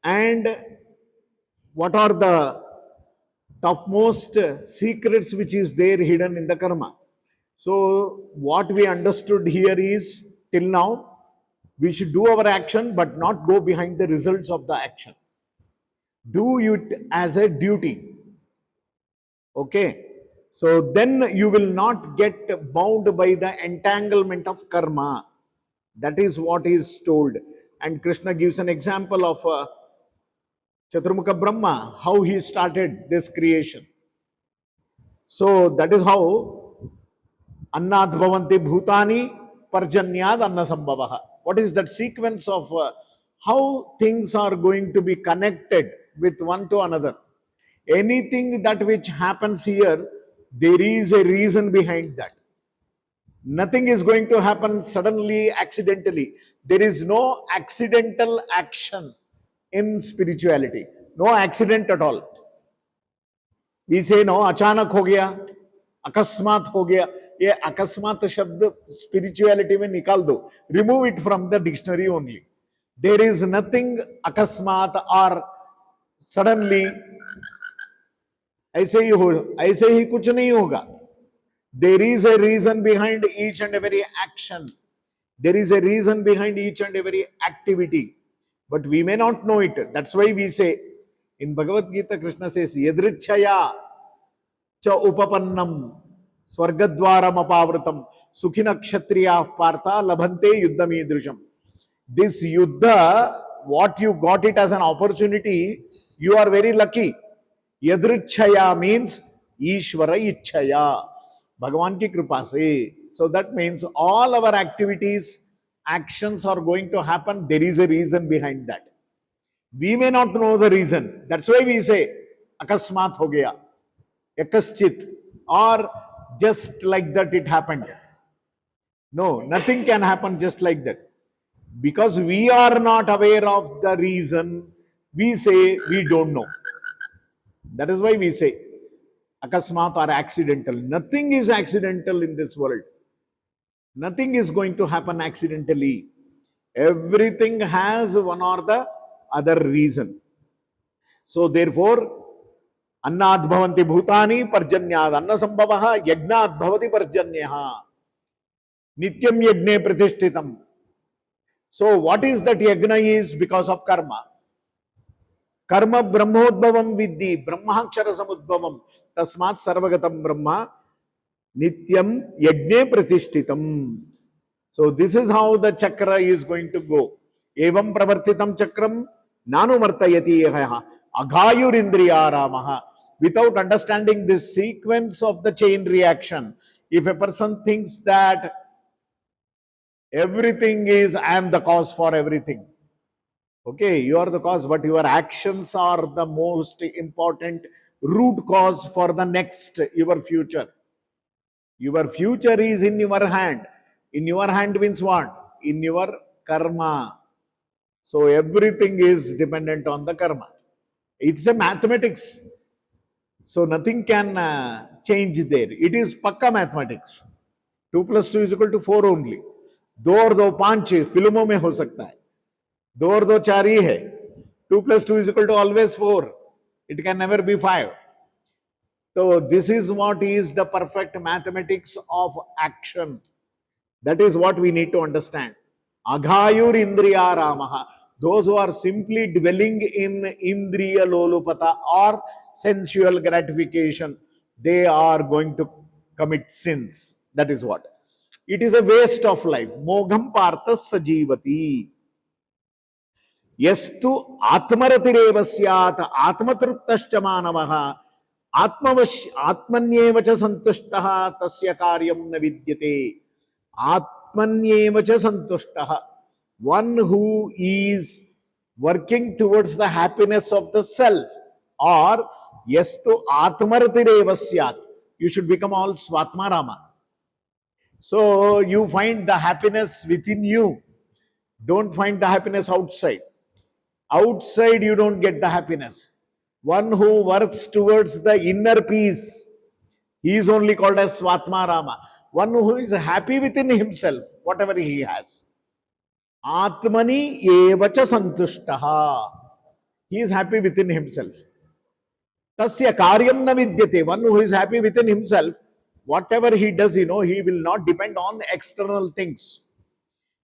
and what are the topmost secrets which is there hidden in the karma. So what we understood here is, till now, we should do our action but not go behind the results of the action. Do it as a duty. Okay. So then you will not get bound by the entanglement of karma. That is what is told. And Krishna gives an example of Chaturmukha Brahma, how he started this creation. So that is how Annad Bhavanti Bhutani Parjanyad Anna Sambhavaha. What is that sequence of how things are going to be connected with one to another? Anything that which happens here, there is a reason behind that. Nothing is going to happen suddenly, accidentally. There is no accidental action in spirituality. No accident at all. We say no, अचानक हो गया, अकस्मात हो गया. ये अकस्मात शब्द spirituality में निकाल दो. Remove it from the dictionary only. There is nothing अकस्मात or suddenly. ऐसे ही कुछ नहीं होगा. There is a reason behind each and every action. There is a reason behind each and every activity. But we may not know it. That's why we say, in Bhagavad Gita, Krishna says, Yadrichaya cha upapannam swargadwaram apavratam sukhina kshatriya partha labhante yuddham idrisham. This yuddha, what you got it as an opportunity, you are very lucky. Yadrichaya means Ishvara Ichchaya. Bhagavan ki kripa se. So that means all our activities, actions are going to happen. There is a reason behind that. We may not know the reason. That's why we say, Akasmat ho gaya, Yakaschit, or just like that it happened. No, nothing can happen just like that. Because we are not aware of the reason, we say we don't know. That is why we say akasmat or accidental. Nothing is accidental in this world. Nothing is going to happen accidentally. Everything has one or the other reason. So therefore, annad bhavanti bhutani parjanyad anna sambhavaha yagnad bhavati parjanyaha nityam yagne pratishtitam. So what is that yagna is because of karma. Karma brahmodbhavam vidhi brahmakshara samudbhavam tasmat sarvagatam brahma nityam yagne pratishtitam. So this is how the chakra is going to go. Evam pravartitam chakram nanumartayati yaha aghayurindriya ramaha. Without understanding this sequence of the chain reaction, if a person thinks that everything is, I am the cause for everything. Okay, you are the cause, but your actions are the most important root cause for the next, your future. Your future is in your hand. In your hand means what? In your karma. So everything is dependent on the karma. It's a mathematics. So nothing can change there. It is pakka mathematics. 2 plus 2 is equal to 4 only. 2 और 2 5 फिल्मों में हो सकता है. 2 और 2 4 ही है. 2 plus 2 is equal to always 4. It can never be 5. So this is what is the perfect mathematics of action. That is what we need to understand. Aghayur indriya ramaha. Those who are simply dwelling in indriya lolupata or sensual gratification, they are going to commit sins. That is what. It is a waste of life. Mogham parthas sajivati. यस्तु आत्मरतिरेव स्यात् आत्मतृप्तश्च मानवः आत्मन्येव च सन्तुष्टः तस्य कार्यं न विद्यते. आत्मन्येव च सन्तुष्टः. One who is working towards the happiness of the self, or yastu atmartireva syat. You should become all swatmarama. So you find the happiness within you. Don't find the happiness outside. Outside you don't get the happiness. One who works towards the inner peace, he is only called as Swatmarama. One who is happy within himself, whatever he has. Atmani evacha santushtaha. He is happy within himself. Tasya karyam na vidyate. One who is happy within himself, whatever he does, he will not depend on external things.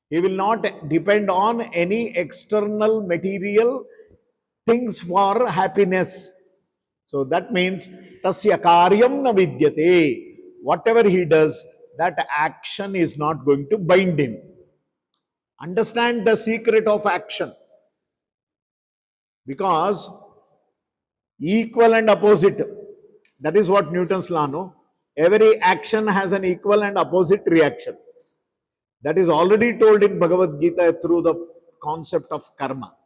He will not depend on any external material things for happiness. So that means tasya karyam na vidyate. Whatever he does, that action is not going to bind him. Understand the secret of action. Because equal and opposite, that is what Newton's law, no? Every action has an equal and opposite reaction. That is already told in Bhagavad Gita through the concept of karma.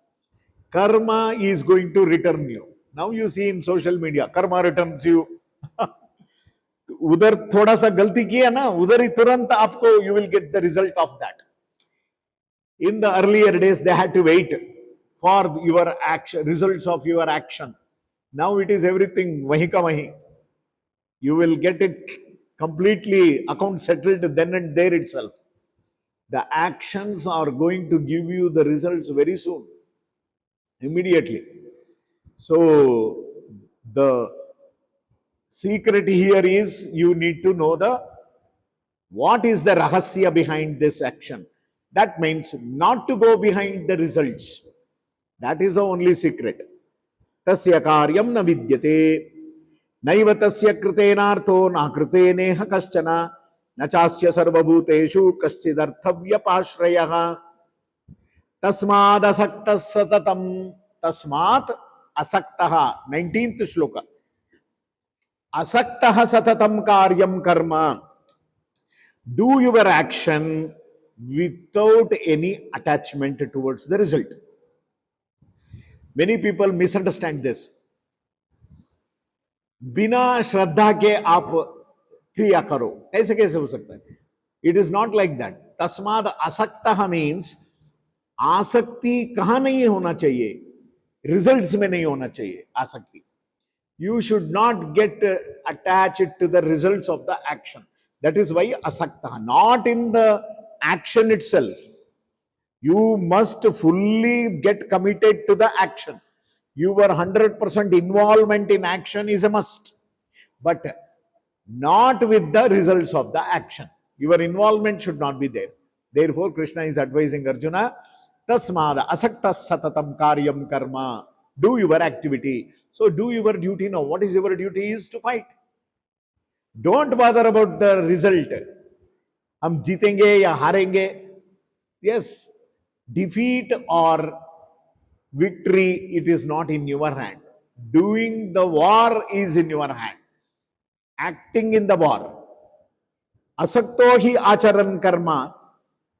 Karma is going to return you. Now you see in social media, karma returns you. उधर थोड़ा सा गलती किया ना, उधर ही तुरंत आपको you will get the result of that. In the earlier days, they had to wait for your action, results of your action. Now it is everything wahi ka wahi. You will get it completely account settled then and there itself. The actions are going to give you the results very soon, immediately. So the secret here is you need to know what is the rahasya behind this action. That means not to go behind the results. That is the only secret. Tasya karyam na vidyate. Naiva tasya kritenartho na kriteneha kaschana. Na chasya sarvabhuteshu kaschidharthavyapashrayah. Tasmad asaktas satatam. Tasmat asaktaha. 19th shloka. Asaktaha satatam karyam karma. Do your action without any attachment towards the result. Many people misunderstand this. बिना श्रद्धा के आप क्रिया करो, ऐसे कैसे हो सकता है? It is not like that. तस्माद आसक्तः मीन्स आसक्ति कहां नहीं होना चाहिए? रिजल्ट्स में नहीं होना चाहिए आसक्ति. You should not get attached to the results of the action. That is why asakta, not in the action itself. You must fully get committed to the action. Your 100% involvement in action is a must, but not with the results of the action. Your involvement should not be there. Therefore, Krishna is advising Arjuna, tasmada asakta satatam karyam karma. Do your activity. So do your duty now. What is your duty? Is to fight. Don't bother about the result. हम जीतेंगे या हारेंगे. Yes, defeat or victory, it is not in your hand. Doing the war is in your hand. Acting in the war. Asakto hi acharan karma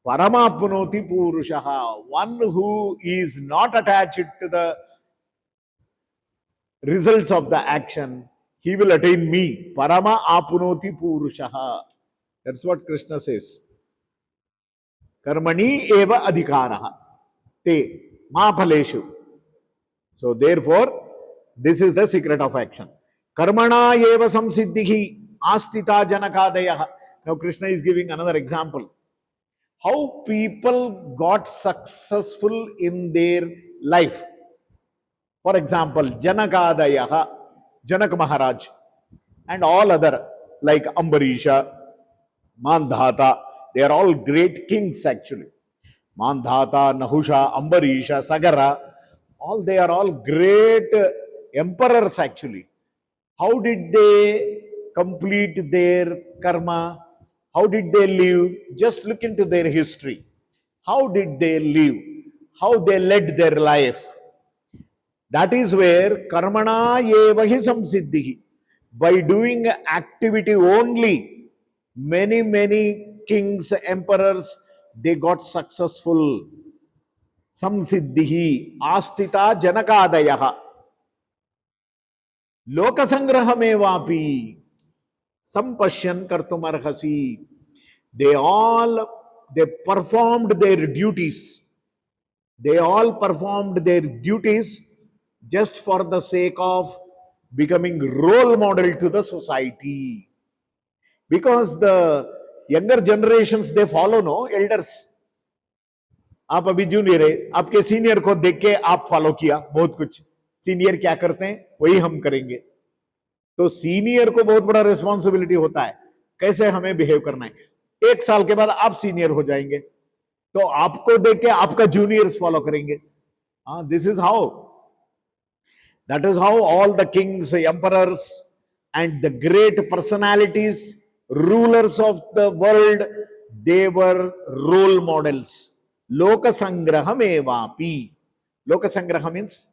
paramapnoti purushaha. One who is not attached to the results of the action, he will attain me. Parama apnoti purushaha. That's what Krishna says. Karmani eva adhikaraha. Te ma phaleshu. So therefore, this is the secret of action. Karmana eva samsiddhihi astita janakadayah. Now Krishna is giving another example. How people got successful in their life. For example, Janakadayaha, Janak Maharaj, and all other like Ambarisha, Mandhata, they are all great kings actually. Mandhata, Nahusha, Ambarisha, Sagara, all they are all great emperors actually. How did they complete their karma? How did they live? Just look into their history. How did they live? How they led their life? That is where karmana eva hi samsiddhihi. By doing activity only, many kings, emperors, they got successful. Samsiddhihi astita janakadayaha. Lokasangrahamevapi sampashyan kartumarhasi. They performed their duties. They all performed their duties just for the sake of becoming role model to the society. Because the younger generations, they follow no elders. आप अभी junior है, आपके senior को देख के आप follow किया बहुत कुछ. सीनियर क्या करते हैं वही हम करेंगे। तो सीनियर को बहुत बड़ा रिस्पॉन्सिबिलिटी होता है कैसे हमें बिहेव करना है। 1 साल के बाद आप सीनियर हो जाएंगे तो आपको देख के आपका जूनियर्स फॉलो करेंगे। This is how, that is how all the kings, emperors, and the great personalities, rulers of the world, they were role models. Lokasangrahamevapi. Lokasangraha means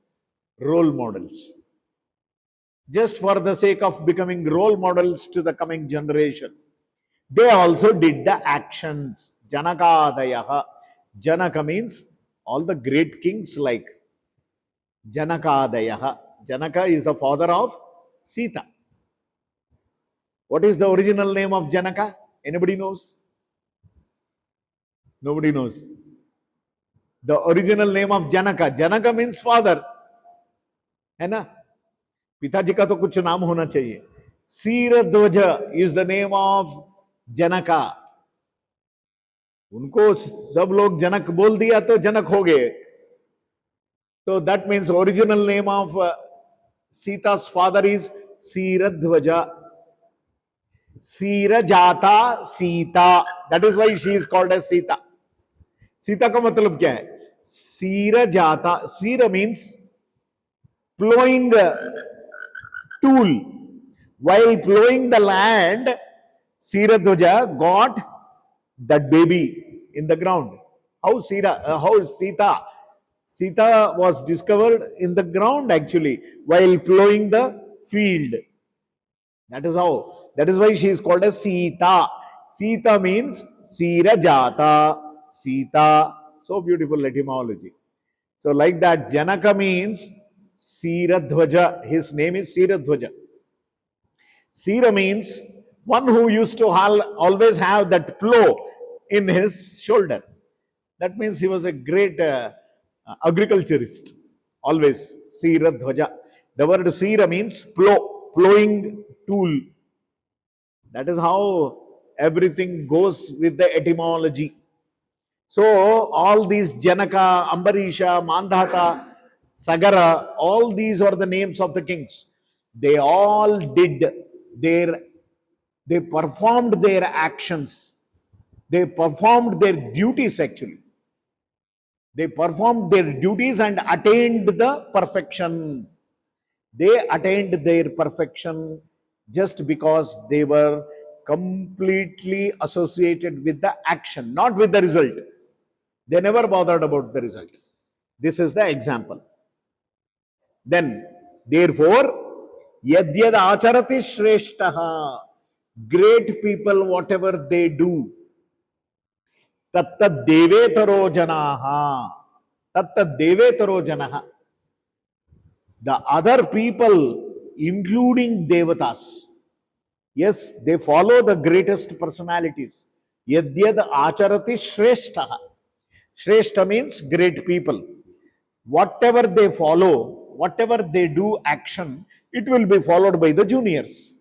role models. Just for the sake of becoming role models to the coming generation. They also did the actions. Janakadayaha. Janaka means all the great kings like Janakadayaha. Janaka is the father of Sita. What is the original name of Janaka? Anybody knows? Nobody knows. The original name of Janaka. Janaka means father. है ना? पिताजी का तो कुछ नाम होना चाहिए. Siradhwaja is the name of Janaka. उनको सब लोग जनक बोल दिया तो जनक हो गए. So that means original name of Sita's father is Siradhwaja. Sirajata Sita. That is why she is called as Sita. Sita का मतलब क्या है? Sirajata. Sira means plowing tool. While plowing the land, Siradhwaja got that baby in the ground. How Sita? Sita was discovered in the ground actually while plowing the field. That is how. That is why she is called as Sita. Sita means Sirajata. Sita. So beautiful etymology. So like that, Janaka means Siradhwaja. His name is Siradhwaja. Sira means one who used to always have that plow in his shoulder. That means he was a great agriculturist. Always Siradhwaja. The word Sira means plow, plowing tool. That is how everything goes with the etymology. So all these Janaka, Ambarisha, Mandhata, Sagara, all these are the names of the kings. They all they performed their actions. They performed their duties actually. They performed their duties and attained the perfection. They attained their perfection just because they were completely associated with the action, not with the result. They never bothered about the result. This is the example. Then, therefore, yadyad acharati shreshtaha. Great people, whatever they do, tattad devetaro janaha. Tattad devetaro janaha. The other people, including devatas, yes, they follow the greatest personalities. Yadyad acharati shreshtaha. Shreshta means great people. Whatever they follow, whatever they do action, it will be followed by the juniors.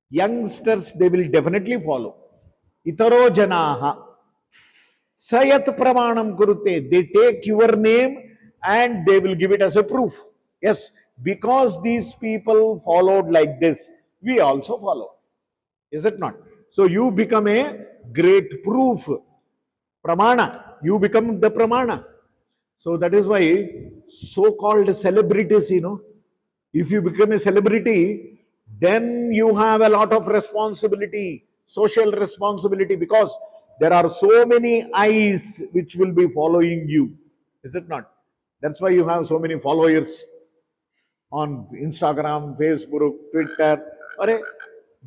Youngsters, they will definitely follow. Itaro janaha. Sayat pramanam kurute. They take your name and they will give it as a proof. Yes, because these people followed like this, we also follow. Is it not? So you become a great proof. Pramana. You become the pramana. So that is why so-called celebrities, if you become a celebrity, then you have a lot of responsibility, social responsibility, because there are so many eyes which will be following you. Is it not? That's why you have so many followers on Instagram, Facebook, Twitter.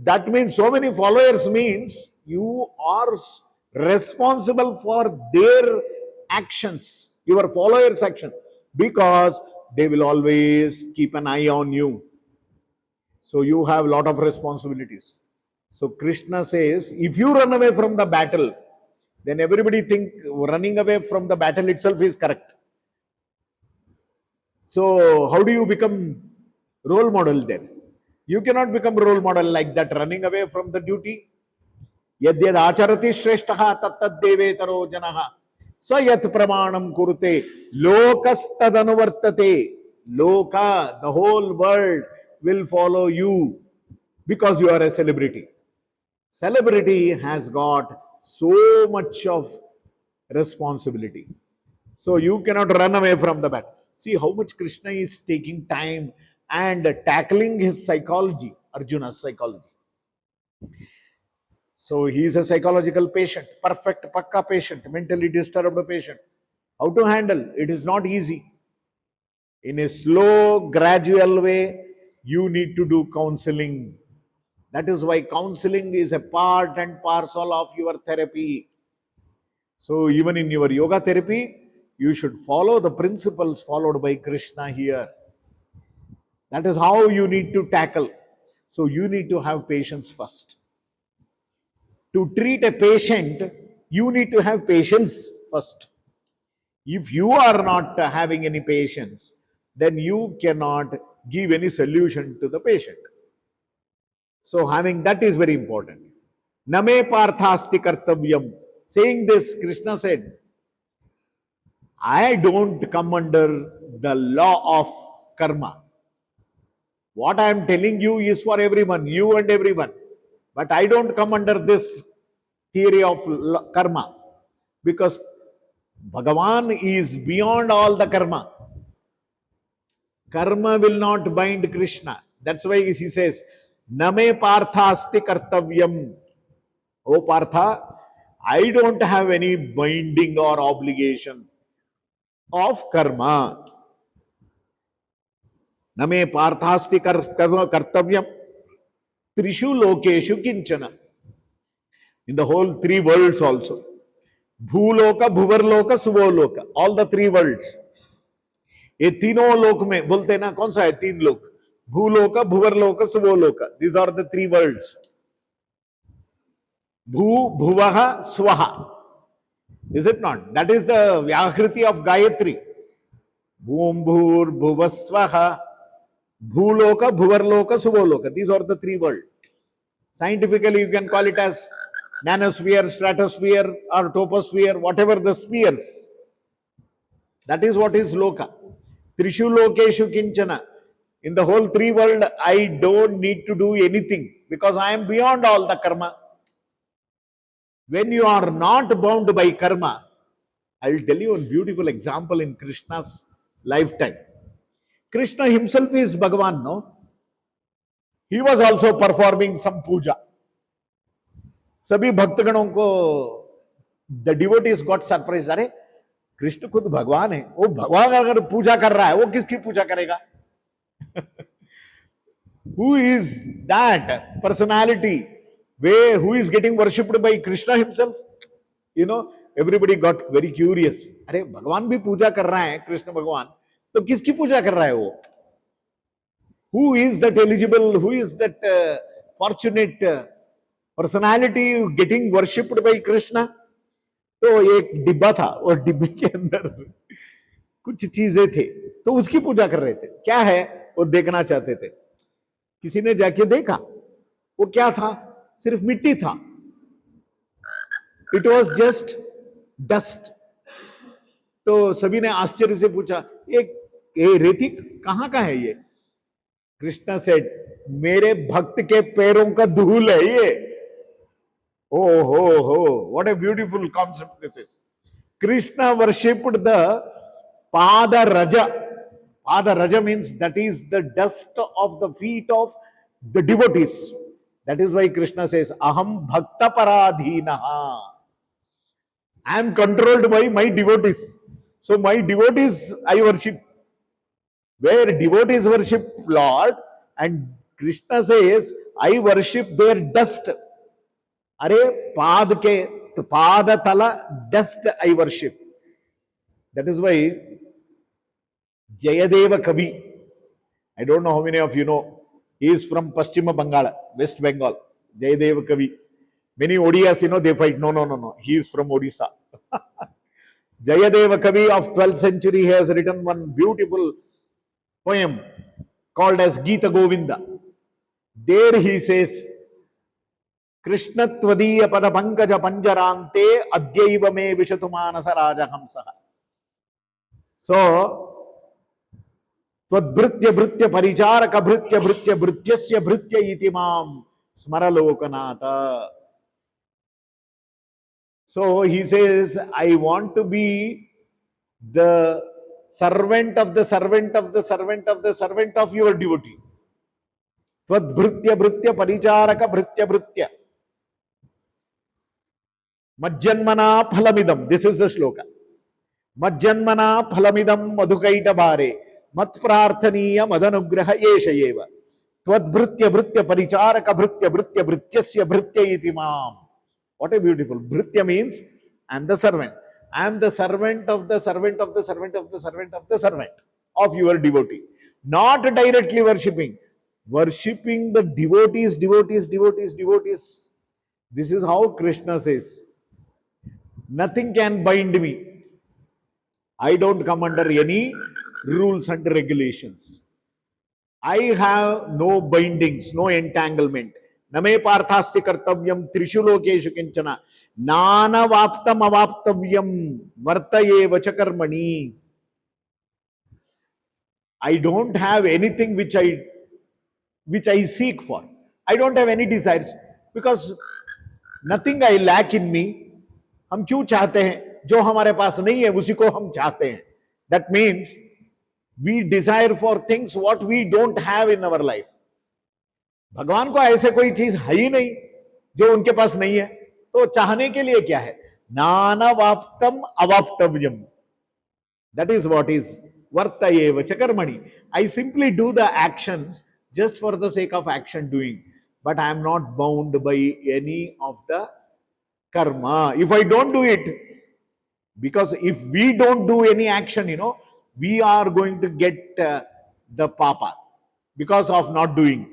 That means so many followers means you are responsible for their actions, your followers' action, because they will always keep an eye on you. So you have a lot of responsibilities. So Krishna says, if you run away from the battle, then everybody think running away from the battle itself is correct. So how do you become role model then? You cannot become role model like that, running away from the duty. Yadyad acharati shreshtaha tattad devetaro janaha. Sayat pramanam kurute lokastadanuvartate. Loka, the whole world will follow you because you are a celebrity. Celebrity has got so much of responsibility. So you cannot run away from the bat. See how much Krishna is taking time and tackling his psychology, Arjuna's psychology. So he is a psychological patient, perfect, pakka patient, mentally disturbed patient. How to handle? It is not easy. In a slow, gradual way, you need to do counseling. That is why counseling is a part and parcel of your therapy. So even in your yoga therapy, you should follow the principles followed by Krishna here. That is how you need to tackle. So you need to have patience first. To treat a patient, you need to have patience first. If you are not having any patience, then you cannot give any solution to the patient. So having that is very important. Name parthasti kartavyam. Saying this, Krishna said, I don't come under the law of karma. What I am telling you is for everyone, you and everyone. But I don't come under this theory of karma because Bhagavan is beyond all the karma. Karma will not bind Krishna. That's why he says, Name parthasti kartavyam. Oh Partha, I don't have any binding or obligation of karma. Name parthasti kartavyam. Trishu lokeshu kinchana. In the whole three worlds also. Bhuloka, Bhuvarloka, Suvoloka. All the three worlds. ये तीनों लोक में बोलते हैं ना, कौन सा है तीन लोक? भूलोक, भुवर्लोक, सुवोलोक. These are the three worlds. Bhu, Bhuvaha, Swaha. Is it not? That is the Vyakriti of Gayatri. Bhum, Bhur, Bhuvaswaha, Bhuloka, Bhuvarloka, Suvoloka. These are the three worlds. Scientifically, you can call it as nanosphere, stratosphere, or toposphere, whatever the spheres. That is what is Loka. Trishu Lokeshu Kinchana. In the whole three world, I don't need to do anything because I am beyond all the karma. When you are not bound by karma, I will tell you a beautiful example in Krishna's lifetime. Krishna himself is Bhagavan, no? He was also performing some puja. सभी भक्तगणों को the devotees got surprise, अरे कृष्ण खुद भगवान है, वो भगवान अगर पूजा कर रहा है वो किसकी पूजा करेगा? Who is that personality who is getting worshipped by Krishna himself? You know, everybody got very curious. अरे भगवान भी पूजा कर रहा है, कृष्ण भगवान, तो किसकी पूजा कर रहा है वो? Who is that eligible? Who is that fortunate personality getting worshipped by Krishna? तो एक डिब्बा था और डिब्बे के अंदर कुछ चीजें थे, तो उसकी पूजा कर रहे थे. क्या है वो देखना चाहते थे. किसी ने जाके देखा, वो क्या था? सिर्फ मिट्टी था. It was just dust. तो सभी ने आश्चर्य से पूछा, ये रेती कहां का है ये? कृष्णा सेड, मेरे भक्त के पैरों का धूल है ये. Oh, ho, ho, what a beautiful concept this is. Krishna worshipped the Pada Raja. Pada Raja means that is the dust of the feet of the devotees. That is why Krishna says, Aham Bhakta Paradhinaha. I am controlled by my devotees. So my devotees I worship. Where devotees worship Lord, and Krishna says, I worship their dust. अरे पाद के पाद तला dust I worship. That is why Jayadev Kavi, I don't know how many of you know, he is from Paschim Bangal, West Bengal. Jayadev Kavi, many Odias you know they fight, no no no no, he is from Odisha. Jayadev Kavi of 12th century has written one beautiful poem called as Gita Govinda. There he says, Krishna त्वदीय पद पंकज पंजरांते अद्यैव मे विशतु मानस राजहंसः. So त्वद्भृत्य भृत्य Paricharak भृत्य भृत्य भृत्यस्य भृत्य इति माम स्मर Loknath. So he says, I want to be the servant of the servant of the servant of the servant of your devotee. Tvadbhrutya bhrutya paricharaka bhrutya bhrutya. Majjanmana phalamidam. This is the shloka. Majjanmana phalamidam madhukaita bare. Mat prarthaniya madanugraha yesha yeva. Tvadbhrutya bhrutya paricharaka bhrutya bhrutya bhrutyasya bhrutya iti mam. What a beautiful. Bhrutya means I am the servant. I am the servant of the servant of the servant of the servant of the servant of your devotee. Not directly worshipping. Worshipping the devotees, devotees, devotees, devotees. This is how Krishna says. Nothing can bind me. I don't come under any rules and regulations. I have no bindings, no entanglement. नमे पार्थास्ति कर्तव्यम त्रिषु लोकेषु किंचन नानवाप्तम अवाप्तव्यम वर्तये वच कर्मणि. I don't have anything which I seek for. I don't have any desires because nothing I lack in me. हम क्यों चाहते हैं? जो हमारे पास नहीं है उसी को हम चाहते हैं. That means we desire for things what we don't have in our life. भगवान को ऐसे कोई चीज है ही नहीं जो उनके पास नहीं है, तो चाहने के लिए क्या है? नानावाप्तम अवाप्तव्यम. दैट इज व्हाट इज वर्तयेव च कर्मणि. I simply do the actions just for the sake of action doing, but I am not bound by any of the karma if I don't do it. Because if we don't do any action, we are going to get the papa because of not doing.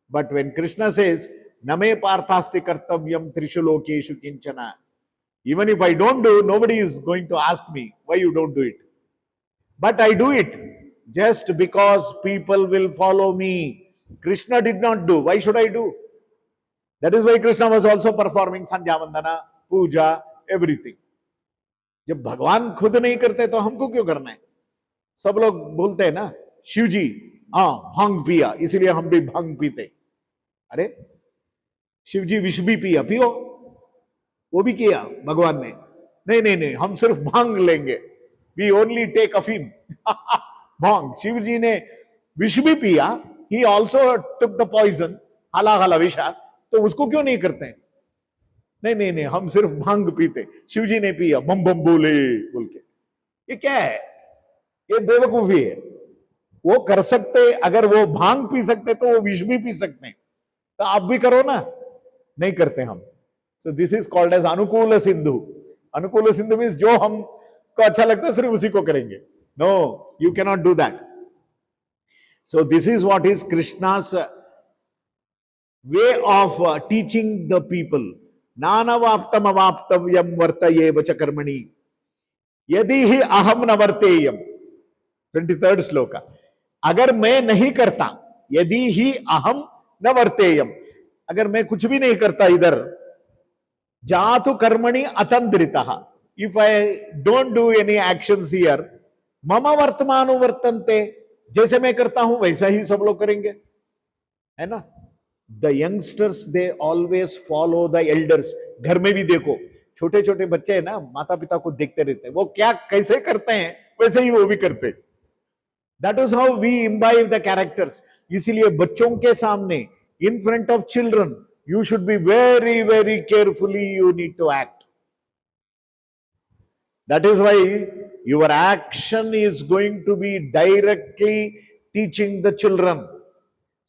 But when Krishna says, Name parthasti kartavyam trishu lokeshu kinchana, even if I don't do, nobody is going to ask me why you don't do it. But I do it just because people will follow me. Krishna did not do. Why should I do? That is why Krishna was also performing Sandhya Vandana, Puja, everything. जब भगवान खुद नहीं करते तो हमको क्यों करना है? सब लोग बोलते हैं ना, शिव जी भांग पिया इसीलिए हम भी भांग पीते. अरे शिव जी विष भी पिया, पियो. वो भी किया भगवान ने. नहीं नहीं नहीं, हम सिर्फ भांग लेंगे. वी ओनली टेक अफीम. भांग. शिव जी ने विष भी पिया. He also took the poison, halahala विषा. तो उसको क्यों नहीं करते? नहीं नहीं नहीं, हम सिर्फ भांग पीते. शिव जी ने पिया, बम बम बोले बोल के. ये क्या है? ये बेवकूफी है. वो कर सकते, अगर वो भांग पी सकते तो वो विष भी पी सकते हैं. तो आप भी करो ना. नहीं करते हम. So this is called as अनुकूल सिंधु. अनुकूल सिंधु मीन्स जो हमको अच्छा लगता है सिर्फ उसी को करेंगे. No, you can not do that. So this is what is Krishna's way of teaching the people. नानवाप्तम अवाप्तव्यम वर्तयेव च कर्मणि यदि ही अहम न वर्तेयम. 23rd श्लोक. अगर मैं नहीं करता, यदि ही अहम न वर्तेयम, अगर मैं कुछ भी नहीं करता इधर, जातु कर्मणि अतंद्रितः, if I don't do any actions here, मम वर्तमानो वर्तन्ते, जैसे मैं करता हूं वैसा ही सब लोग करेंगे, है ना. The youngsters they always follow the elders. घर में भी देखो, छोटे छोटे बच्चे है ना, माता पिता को देखते रहते हैं. वो क्या कैसे करते हैं वैसे ही वो भी करते. That is how we imbibe the characters. इसीलिए बच्चों के सामने, in front of children, you should be very very carefully, you need to act. That is why your action is going to be directly teaching the children.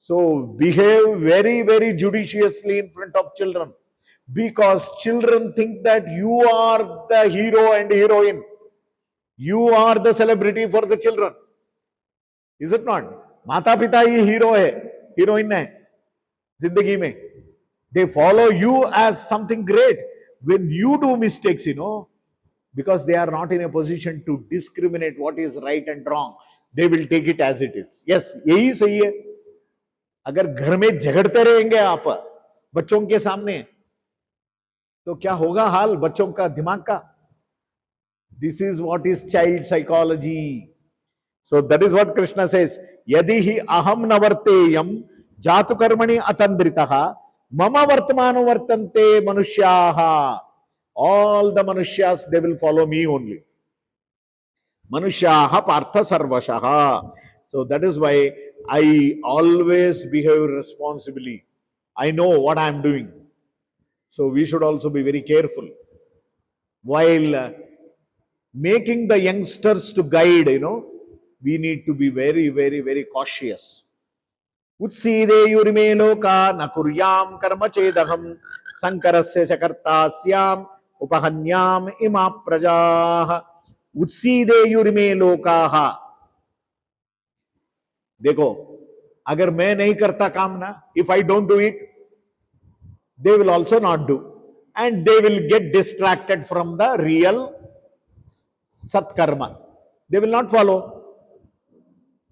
So behave very very judiciously in front of children, because children think that you are the hero and heroine. You are the celebrity for the children, is it not? माता पिता ही hero है, heroine है जिंदगी में. They follow you as something great. When you do mistakes, because they are not in a position to discriminate what is right and wrong, they will take it as it is. Yes, यही सही है. अगर घर में झगड़ते रहेंगे आप बच्चों के सामने, तो क्या होगा हाल बच्चों का, दिमाग का? This is what is child psychology. So that is what Krishna says. Yadi hi aham navarteyam jatu karmani atandritaha mama vartamano vartante manushyaha. All the manusyas, they will follow me only. Manushyaha partha sarvashaha. So that is why I always behave responsibly. I know what I am doing. So we should also be very careful while making the youngsters to guide. We need to be very, very, very cautious. उत्सीदेयुर्मे लोका न कुर्याम कर्म चेदहम संकरस्य च कर्तास्याम उपहन्याम इमा प्रजाः. उत्सीदेयुर्मे लोकाः. देखो, अगर मैं नहीं करता काम ना, if I don't do it, they will also not do, and they will get distracted from the real satkarma. They will not follow.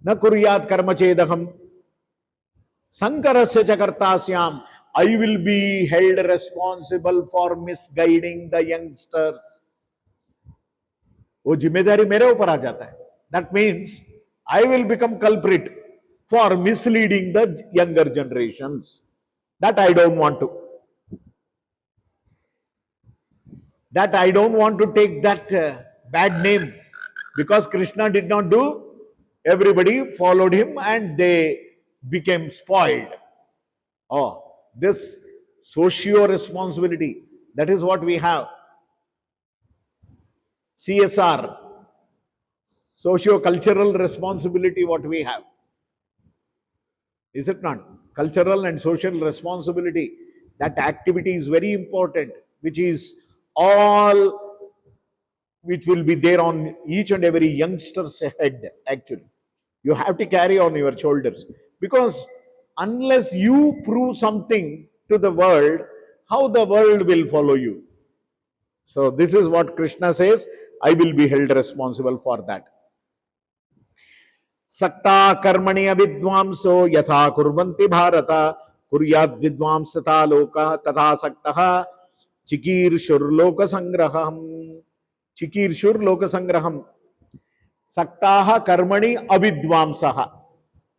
न कुर्यात कर्म चेदहम संकरस्य च कर्तास्याम. I will be held responsible for misguiding the youngsters. वो जिम्मेदारी मेरे ऊपर आ जाता है. That means I will become culprit for misleading the younger generations. That I don't want to. That I don't want to take that bad name, because Krishna did not do. Everybody followed him and they became spoiled. Oh, this socio-responsibility, that is what we have. CSR, socio-cultural responsibility, what we have. Is it not? Cultural and social responsibility, that activity is very important, which is all, which will be there on each and every youngster's head, actually. You have to carry on your shoulders, because unless you prove something to the world, how the world will follow you? So this is what Krishna says, I will be held responsible for that. Sakta karmani avidvamso yatha kurvanti bharata kuryad vidvams tata loka tata saktaha chikirshur loka sangraham. Chikirshur loka sangraham. Saktaha karmani avidvamsaha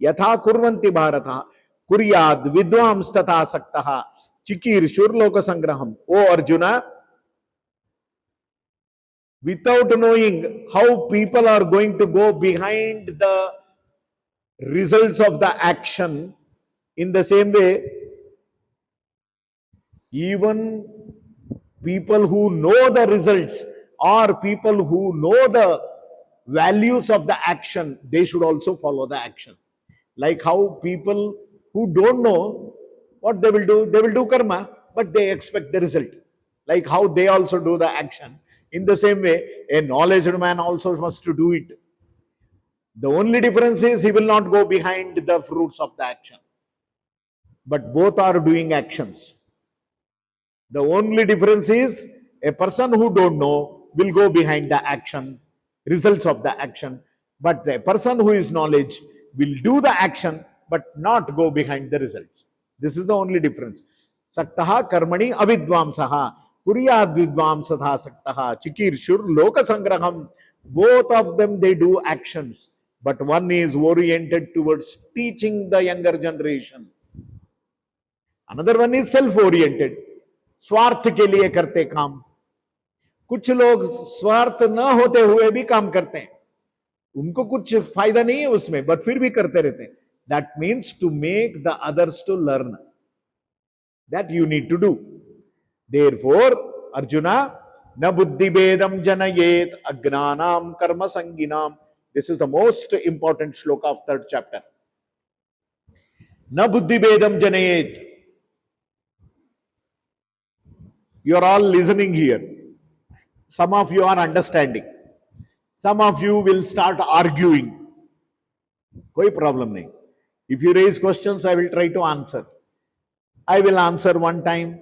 yatha kurvanti bharata kuryad vidvams tata saktaha chikirshur loka sangraham. O Arjuna, without knowing how people are going to go behind the results of the action, in the same way, even people who know the results or people who know the values of the action, they should also follow the action. Like how people who don't know what they will do karma, but they expect the result. Like how they also do the action. In the same way, a knowledgeable man also must to do it. The only difference is he will not go behind the fruits of the action. But both are doing actions. The only difference is a person who don't know will go behind the action, results of the action. But a person who is knowledge will do the action but not go behind the results. This is the only difference. Saktaha karmani avidvamsaha kuryad vidvamsatha saktaha chikirshur loka sangraham. Both of them, they do actions, but one is oriented towards teaching the younger generation. Another one is self-oriented. स्वार्थ के लिए करते काम. कुछ लोग स्वार्थ न होते हुए भी काम करते हैं, उनको कुछ फायदा नहीं है उसमें, बट फिर भी करते रहते हैं. That means to make the others to learn. That you need to do. Therefore, Arjuna, na buddhi bedam janayet agnanam karma sanginam. This is the most important shloka of third chapter. Na buddhi bedam janayet. You are all listening here. Some of you are understanding. Some of you will start arguing. Koi problem nahi. If you raise questions, I will try to answer. I will answer one time.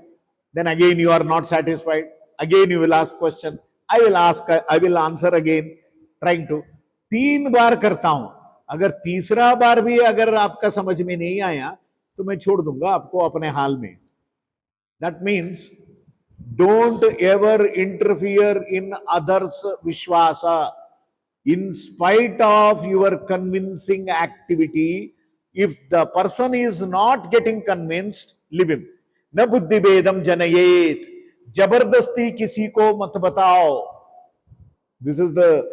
Then again you are not satisfied. Again you will ask question. I will answer again. Trying to. 3 बार करता हूं. अगर तीसरा बार भी अगर आपका समझ में नहीं आया, तो मैं छोड़ दूंगा आपको अपने हाल में. That means don't ever interfere in others' vishwasa. In spite of your convincing activity, if the person is not getting convinced, leave him. न बुद्धि भेदम जनयेत, जबरदस्ती किसी को मत बताओ. This is the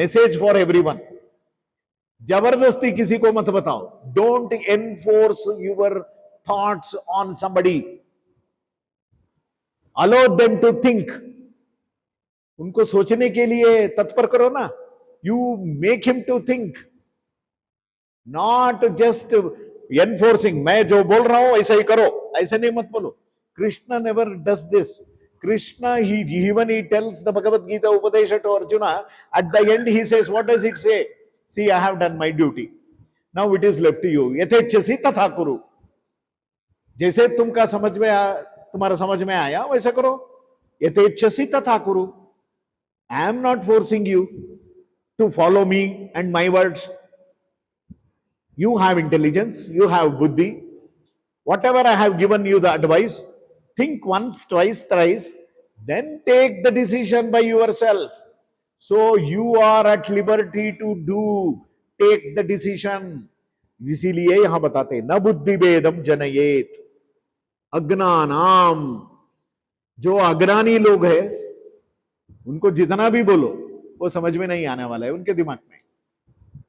message for everyone. जबरदस्ती किसी को मत बताओ. Don't enforce your thoughts on somebody. Allow them to think. उनको सोचने के लिए तत्पर करो ना. You make him to think, not just enforcing. मैं जो बोल रहा हूं ऐसा ही करो, ऐसे नहीं मत बोलो. Krishna never does this. Krishna, even he tells the Bhagavad Gita Upadesha to Arjuna, at the end he says, what does it say? See, I have done my duty. Now it is left to you. यथेच्छसि तथा कुरु. जैसे तुम्हारा समझ में आया वैसा करो. यथेच्छसि तथा कुरु. I am not forcing you to follow me and my words. You have intelligence, you have buddhi. Whatever I have given you the advice, think once, twice, thrice, then take the decision by yourself. So you are at liberty to do, take the decision. इसीलिए यहां बताते हैं न बुद्धि भेदम जनयेत. अज्ञानाम, जो अज्ञानी लोग हैं उनको जितना भी बोलो वो समझ में नहीं आने वाला है उनके दिमाग में,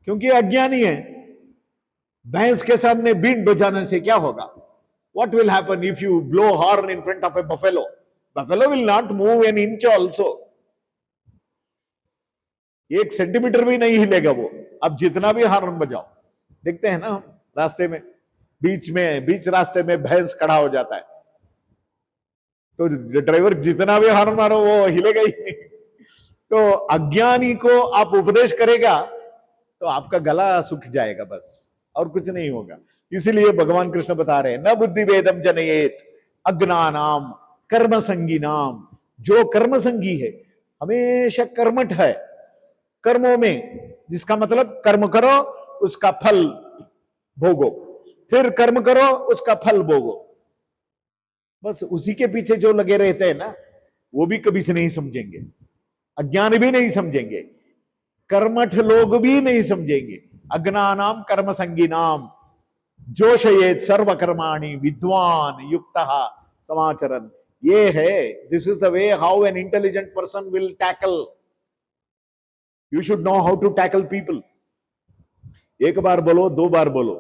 क्योंकि अज्ञानी है. भैंस के सामने बीन बजाने से क्या होगा? What will happen if you blow horn in front of a buffalo? Buffalo will not move an inch also. 1 centimetre भी नहीं हिलेगा वो. अब जितना भी हॉर्न बजाओ, देखते हैं ना हम रास्ते में, बीच रास्ते में भैंस खड़ा हो जाता है तो ड्राइवर जितना भी हॉर्न मारो वो हिलेगा ही नहीं. तो अज्ञानी को आप उपदेश करेगा तो आपका गला सूख जाएगा बस, और कुछ नहीं होगा. इसीलिए भगवान कृष्ण बता रहे हैं न बुद्धि भेदम जनयेत अज्ञानाम कर्म संगीनाम. जो कर्म संगी है, हमेशा कर्मठ है कर्मों में, जिसका मतलब कर्म करो उसका फल भोगो, फिर कर्म करो उसका फल भोगो. बस उसी के पीछे जो लगे रहते हैं ना, वो भी कभी से नहीं समझेंगे. अज्ञान भी नहीं समझेंगे, कर्मठ लोग भी नहीं समझेंगे. अज्ञानाम कर्म संगीनाम जोशयेत सर्वकर्माणि विद्वान युक्तः समाचरन्. ये है, this is the way how an intelligent person will tackle. You should know how to tackle people. 1 बार बोलो, 2 बार बोलो,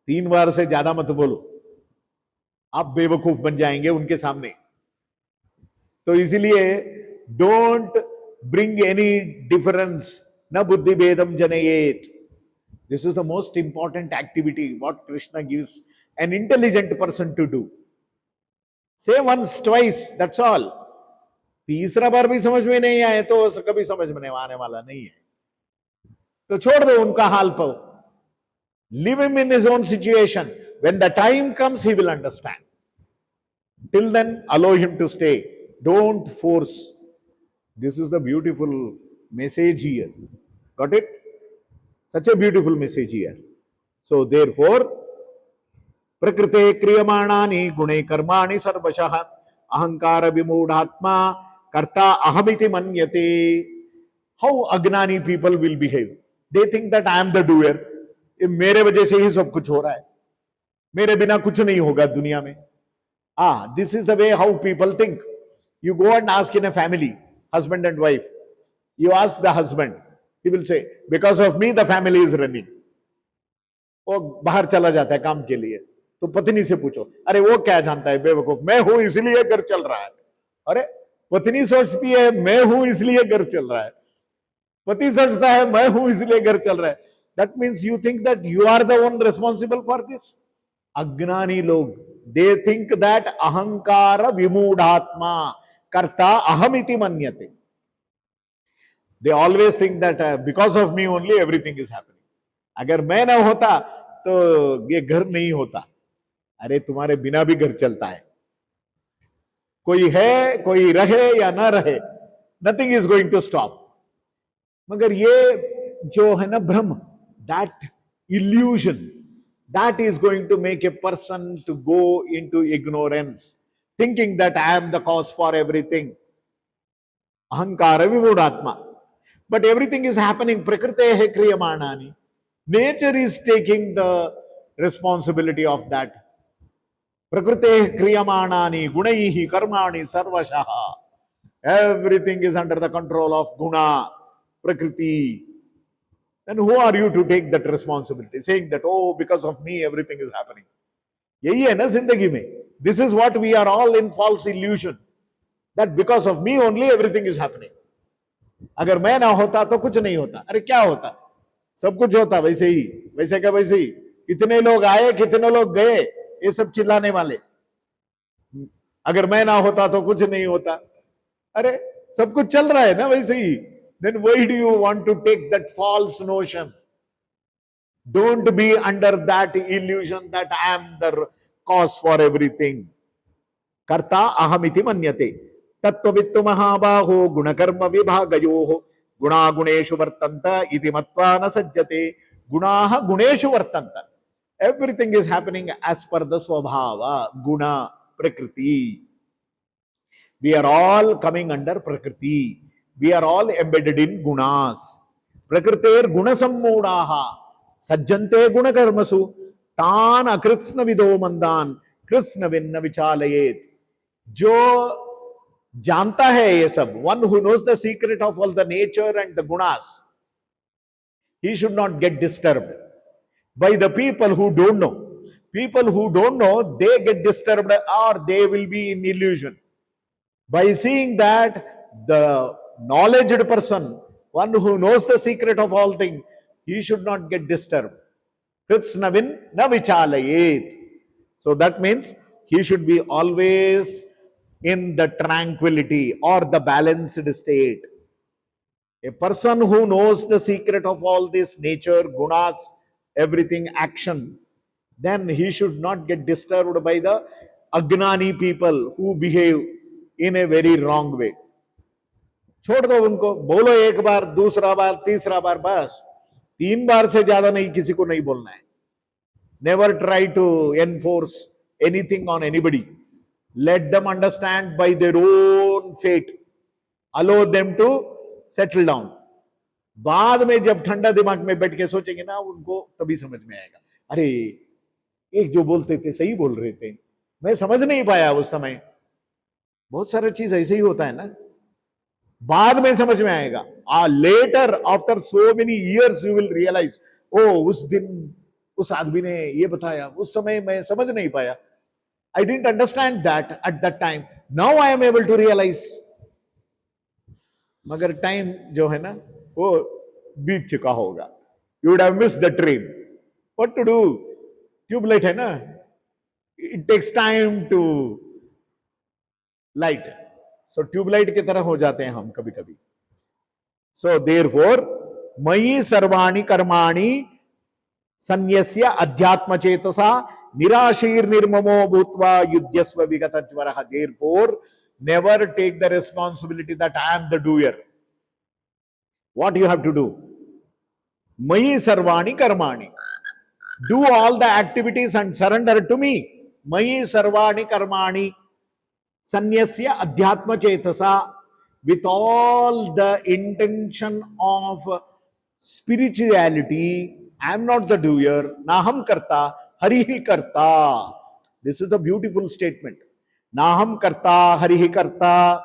3 बार से ज्यादा मत बोलो, आप बेवकूफ बन जाएंगे उनके सामने. तो इसीलिए डोंट ब्रिंग एनी डिफरेंस. न बुद्धि भेदम जनयेत. This is the most important activity what Krishna gives an intelligent person to do. Say once, twice, that's all. तीसरा बार भी समझ में नहीं आए तो कभी समझ में आने वाला नहीं है, तो छोड़ दो उनका हाल पर. Leave him in his own situation. When the time comes, he will understand. Till then, allow him to stay. Don't force. This is the beautiful message here. Got it? Such a beautiful message here. So therefore, प्रकृते क्रियमाणानि गुणे कर्माणि सर्वशः अहंकार विमूढ़ात्मा कर्ता अहमिति मन्यते. How अज्ञानी people will behave? They think that I am the doer. मेरे वजह से ही सब कुछ हो रहा है, मेरे बिना कुछ नहीं होगा दुनिया में. This is the way how people think. You go and ask in a family, husband and wife. You ask the husband, he will say, because of me the family is running. वो बाहर चला जाता है काम के लिए, तो पत्नी से पूछो, अरे वो क्या जानता है बेवकूफ, मैं हूं इसलिए घर चल रहा है. अरे पत्नी सोचती है मैं हूं इसलिए घर चल रहा है, पति सोचता है मैं हूं इसलिए घर चल रहा है. That means you think that you are the one responsible for this. अज्ञानी लोग, they think that अहंकार विमूढ़ात्मा कर्ता अहमिति मन्यते. They always think that because of me only everything is happening. अगर मैं ना होता तो ये घर नहीं होता. अरे तुम्हारे बिना भी घर चलता है. कोई है, कोई रहे या ना रहे, nothing is going to stop. मगर ये जो है ना भ्रम, that illusion, that is going to make a person to go into ignorance, thinking that I am the cause for everything. अहंकार विमूढ़ात्मा. But everything is happening. Prakritehe kriyamanani. Nature is taking the responsibility of that. Prakritehe kriyamanani gunaihi karmani sarvashaha. Everything is under the control of guna, prakriti. Then who are you to take that responsibility? Saying that, oh, because of me, everything is happening. यही है ना जिंदगी में. This is what we are all in false illusion. That because of me only everything is happening. अगर मैं ना होता तो कुछ नहीं होता. अरे क्या होता? सब कुछ होता वैसे ही. वैसे क्या वैसे ही. कितने लोग आए, कितने लोग गए, ये सब चिल्लाने वाले. अगर मैं ना होता तो कुछ नहीं होता. अरे सब कुछ चल रहा है ना वैसे ही. Then why do you want to take that false notion? Don't be under that illusion that I am the cause for everything. कर्ता अहमिति मन्यते. तत्त्ववित्तु महाबाहो गुणकर्म विभागयोः गुणागुणेषु वर्तन्त इति मत्वा न सज्जते. गुणाः गुणेषु वर्तन्त. Everything is happening as per the swabhava, guna, prakriti. We are all coming under prakriti. We are all embedded in gunas. Prakriter gunasammudaha sajjante gunakarmasu tan akritsna vido mandan Krishna विन्न विचालयेत. जो जानता है ये सब, one who knows the secret of all the nature and the gunas, he should not get disturbed by the people who don't know. People who don't know, they get disturbed or they will be in illusion. By seeing that the knowledged person, one who knows the secret of all things, he should not get disturbed. Kritsnavin na vichalayet. So that means he should be always in the tranquility or the balanced state. A person who knows the secret of all this nature, gunas, everything, action, then he should not get disturbed by the agnani people who behave in a very wrong way. छोड़ दो उनको, बोलो एक बार, दूसरा बार, तीसरा बार, बस 3 बार से ज्यादा नहीं, किसी को नहीं बोलना है. Never try to enforce anything on anybody. Let them understand by their own fate. Allow them to settle down. बाद में जब ठंडा दिमाग में बैठ के सोचेंगे ना, उनको तभी समझ में आएगा. अरे एक जो बोलते थे सही बोल रहे थे, मैं समझ नहीं पाया उस समय. बहुत सारा चीज ऐसे ही होता है ना, बाद में समझ में आएगा. Later after so many years you will realise, ओ उस दिन उस आदमी ने ये बताया, उस समय मैं समझ नहीं पाया. I didn't understand that at that time. Now I am able to realize. मगर टाइम जो है ना वो बीत चुका होगा. You would have missed the train. What to do? Tubelight है ना, it takes time to light. So tubelight की तरह हो जाते हैं हम कभी कभी. So therefore, मयि सर्वाणि कर्माणि संन्यस्य अध्यात्म चेतसा निराशीर निर्ममो भूत्वा युध्यस्व विगतज्वरः. Therefore, never take the responsibility that I am the doer. What you have to do? मयि सर्वाणि कर्माणि. Do all the activities and surrender to me. मयि सर्वाणि कर्माणि संन्यस्य अध्यात्म चेतसा. With all the intention of spirituality, I am not the doer. Naham karta, harihi karta. This is a beautiful statement. Naham karta, harihi karta.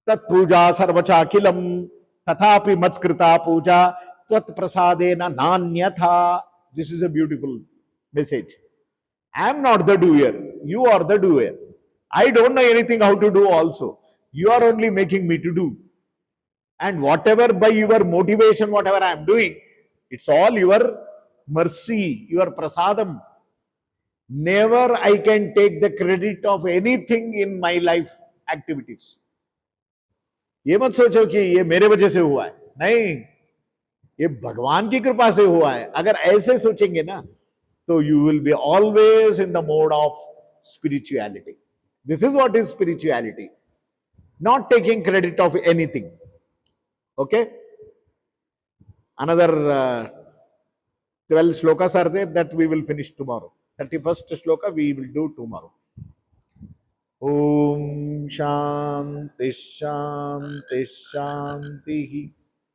Tat puja sarvacha kilam. Tathapi matkrita puja. Tvat prasadena nanyatha. This is a beautiful message. I am not the doer. You are the doer. I don't know anything how to do also. You are only making me to do. And whatever by your motivation, whatever I am doing, it's all your mercy, your prasadam. Never I can take the credit of anything in my life activities. ये मत सोचो कि ये मेरे वजह से हुआ है. नहीं, ये भगवान की कृपा से हुआ है. अगर ऐसे सोचेंगे ना, तो you will be always in the mode of spirituality. This is what is spirituality. Not taking credit of anything. Okay? Another 12 shlokas are there that we will finish tomorrow. 31st shloka we will do tomorrow. Om Shanti Shanti Shanti.